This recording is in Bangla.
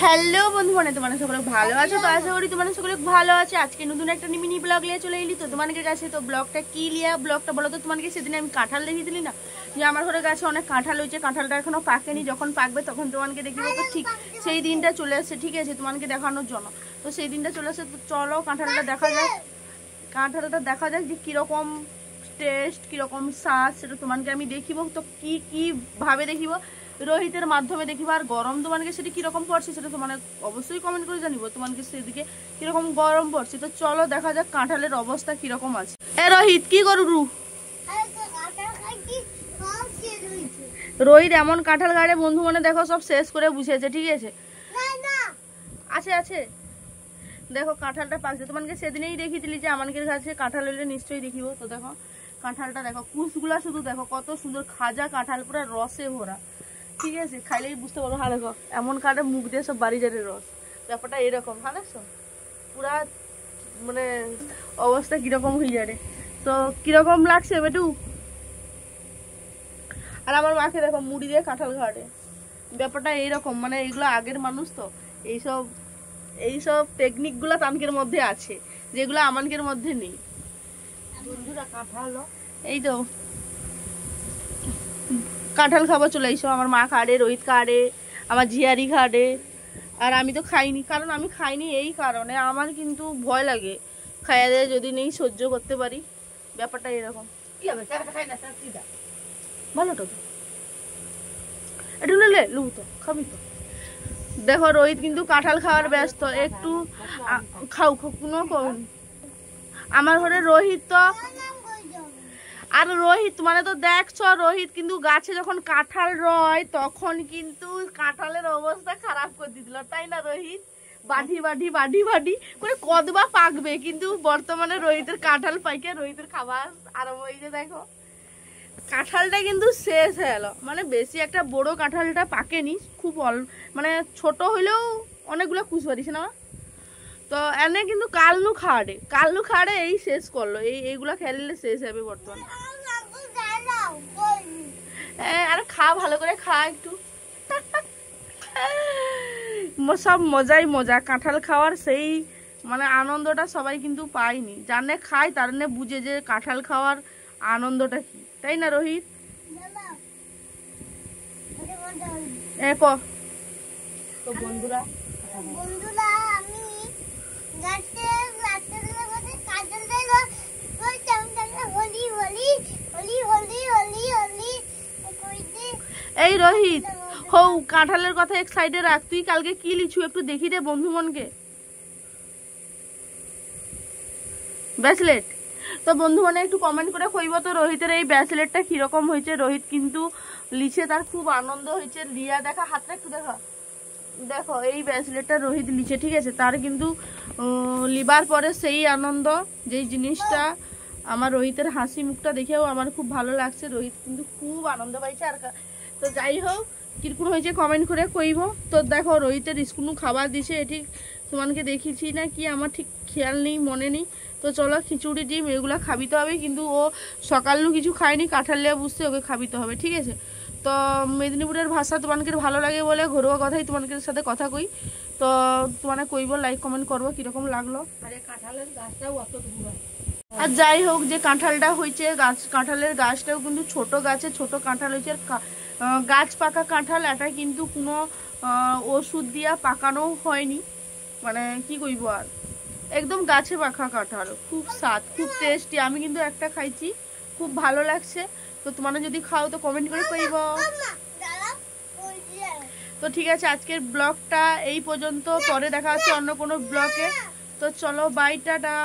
হ্যালো বন্ধুগণ, তোমরা সকলে ভালো আছো? তো আশা করি তোমরা সকলে ভালো আছো। আজকে নতুন একটা মিনি ব্লগ নিয়ে চলে এলি তো তোমাদের কাছে। তো ব্লগটা কি লিয়া ব্লগটা বলো তো। তোমাকে সেদিন আমি কাঁঠাল দেখিয়ে দিলি না, যে আমার ঘরের কাছে অনেক কাঁঠাল হয়েছে, কাঁঠালটা এখনো পাকেনি, যখন পাকবে তখন তোমাকে দেখিব। তো ঠিক সেই দিনটা চলে আসছে, ঠিক আছে, তোমাকে দেখানোর জন্য। তো সেই দিনটা চলে আসছে, তো চলো কাঁঠালটা দেখা যাক। কাঁঠালটা দেখা যাক যে কিরকম টেস্ট, কিরকম স্বাদ, সেটা তোমাকে আমি দেখিব। তো কি ভাবে দেখিব, রোহিতের মাধ্যমে দেখিব। আর গরম তোমাকে সেটা কিরকম পড়ছে সেটা তোমার অবশ্যই কমেন্ট করে জানিব, তোমাকে সেদিকে কিরকম গরম পড়ছে। তো চলো দেখা যাক কাঁঠালের অবস্থা কিরকম আছে। এ রোহিত কি করু? রোহিত এমন কাঁঠাল গাড়ে বন্ধু মানে দেখো সব শেষ করে বুঝেছে, ঠিক আছে। আছে আছে দেখো কাঁঠালটা পাকছে, তোমাকে সেদিনেই দেখিয়েছিলি যে আমাদের কাছে কাঁঠাল হলে নিশ্চয়ই দেখিব। তো দেখো কাঁঠালটা দেখো, কুচগুলা শুধু দেখো কত সুন্দর খাজা কাঁঠাল, পুরো রসে ভরা, ঠিক আছে, খাইলেই বুঝতে পারো। হ্যাঁ দেখো এমন কাটে মুখ দিয়ে সব বাড়ি যারে রস, ব্যাপারটা এরকম। হ্যাঁ দেখছো পুরা মানে অবস্থা কিরকম হয়ে যাবে। তো কিরকম লাগছে বেটু? আর আমার মাকে দেখো মুড়ি দিয়ে কাঁঠাল ঘাটে, ব্যাপারটা এইরকম। মানে এগুলো আগের মানুষ তো, এইসব টেকনিক গুলা তানকের মধ্যে আছে, যেগুলো আমানকের মধ্যে নেই। বন্ধুরা কাঁঠাল এই তো কাঁঠাল খাবার চলে এসো। আমার মা খাড়ে, রোহিত খাড়ে, আমার ঝিয়ারি খাড়ে। আর আমি তো খাইনি, কারণ আমি খাইনি এই কারণে আমার কিন্তু ভয় লাগে, খাইয়া দিয়ে যদি নেই সহ্য করতে পারি, ব্যাপারটা এরকম। ভালো তো একটু নিলে লু তো খাবি তো। দেখো রোহিত কিন্তু কাঁঠাল খাওয়ার ব্যস্ত, একটু খাও কোনো করুন। আমার ঘরে রোহিত তো, আর রোহিত মানে তো দেখছো, রোহিত কিন্তু গাছে যখন কাঁঠাল রয় তখন কিন্তু কাঁঠালের অবস্থা খারাপ করে দিল, তাই না রোহিত? বাড়ি বাড়ি বাড়ি বাড়ি করে কদবা পাকবে, কিন্তু বর্তমানে রোহিতের কাঁঠাল পাইকে রোহিতের খাবার আরম্ভ হয়েছে। দেখো কাঁঠালটা কিন্তু শেষ হয়ে গেল, মানে বেশি একটা বড় কাঁঠালটা পাকেনি, খুব মানে ছোট হইলেও অনেকগুলো কুচ পারিস না। তো এনে কিন্তু কালনু খাড়ে এই শেষ করলো, এইগুলা খেললে শেষ হবে বর্তমানে। আরে খা, ভালো করে খা একটু। সব মজাই মজা, কাঁঠাল খাওয়ার সেই মানে আনন্দটা সবাই কিন্তু পায়নি। জানে খায় তার বুঝে যে কাঁঠাল খাওয়ার আনন্দটা কি, তাই না রোহিত? তো বন্ধুরা আমি এই রোহিত হৌ কাঁঠালের কথা এক সাইডে রাখ, তুই কালকে কি লিচু একটু দেখি দে বন্ধু মনকে। ব্যাসলেট তো বন্ধু মানে একটু কমেন্ট করে কইব তো রোহিতের এই ব্যাসলেটটা কিরকম হয়েছে। রোহিত কিন্তু লিচে তার খুব আনন্দ হয়েছে। লিয়া দেখা হাতটা একটু দেখা, দেখো এই ব্যাসলেটটা রোহিত লিচে, ঠিক আছে, তার কিন্তু লিবার পরে সেই আনন্দ, যেই জিনিসটা আমার রোহিতের হাসি মুখটা দেখেও আমার খুব ভালো লাগছে। রোহিত কিন্তু খুব আনন্দ পাইছে। আর তো যাই হোক কিরকম হয়েছে কমেন্ট করে কইব। তো দেখো রোহিতের স্কুল খাবার দিছে, এটি তোমাকে দেখিয়েছি না কি আমার ঠিক খেয়াল নেই, মনে নেই। তো চলো খিচুড়ি ডিম এগুলো খাবিতে হবে, কিন্তু ও সকালেও কিছু খায়নি, কাঁঠাল লিয়া বুঝতে ওকে খাবিতে হবে, ঠিক আছে। তো মেদিনীপুরের ভাষা তোমাদের ভালো লাগে বলে ঘরোয়া কথাই তোমাদের সাথে কথা কই। তো তোমার কইব, লাইক কমেন্ট করবো কিরকম লাগলো। আরে কাঁঠালের গাছটাও অত দূর। আর যাই হোক যে কাঁঠালটা হয়েছে, কাঁঠালের গাছটাও কিন্তু ছোট গাছে ছোট কাঁঠাল হয়েছে। গাছ পাকা কাঁঠাল, এটা কিন্তু কোনো ওষুধ দিয়া পাকানো হয়নি, মানে কি কইব আর, একদম গাছে পাকা কাঁঠাল, খুব স্বাদ, খুব টেস্টি। আমি কিন্তু একটা খাইছি, খুব ভালো লাগছে। তো তোমরা যদি খাও তো কমেন্ট করে কইব। তো ঠিক আছে, আজকের ব্লগটা এই পর্যন্ত, পরে দেখা হচ্ছে অন্য কোনো ব্লগে। তো চলো বাই, টাটা।